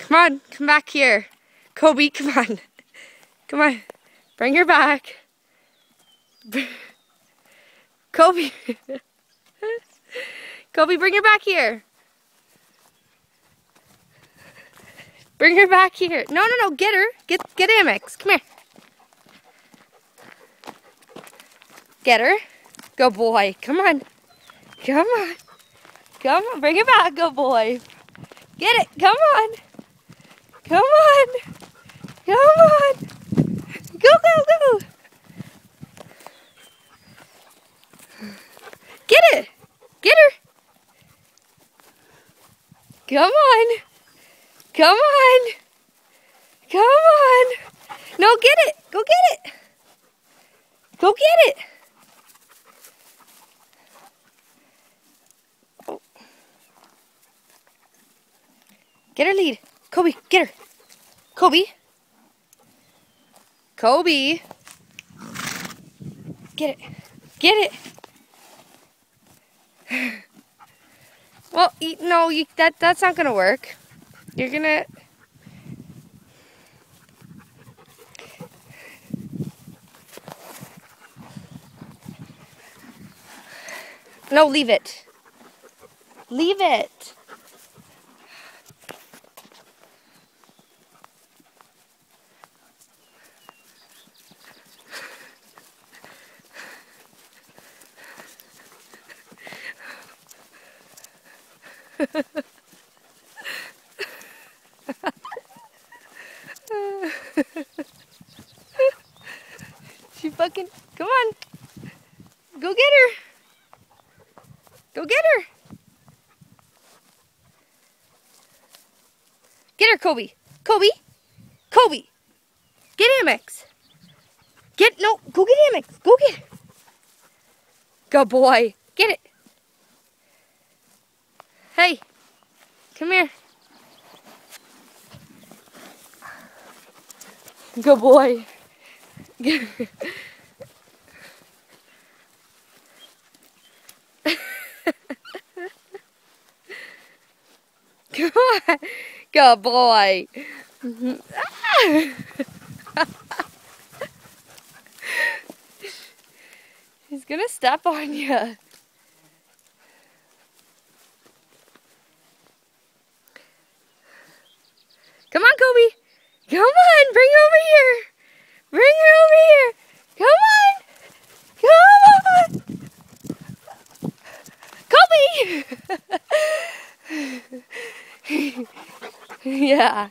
Come on, come back here. Kobe, come on. Come on. Bring her back. Kobe. Kobe, bring her back here. Bring her back here. No, get her. Get Amex. Come here. Get her. Good boy. Come on. Come on. Come on. Bring her back. Good boy. Get it. Come on. Come on. Come on. Go. Get it. Get her. Come on. Come on. Come on. No, get it. Go get it. Go get it. Oh. Get her lead. Kobe, get her. Kobe. Kobe. Get it. Get it. Well, no, that's not gonna work. You're gonna. No, leave it. Leave it. She fucking, come on. Go get her. Go get her. Get her, Kobe. Kobe. Kobe. Get Amex. Go get Amex. Go get her. Good boy. Get it. Hey, come here. Good boy. Come on. Good boy. He's gonna step on you. Come on, Kobe. Come on, bring her over here. Bring her over here. Come on. Kobe. Yeah.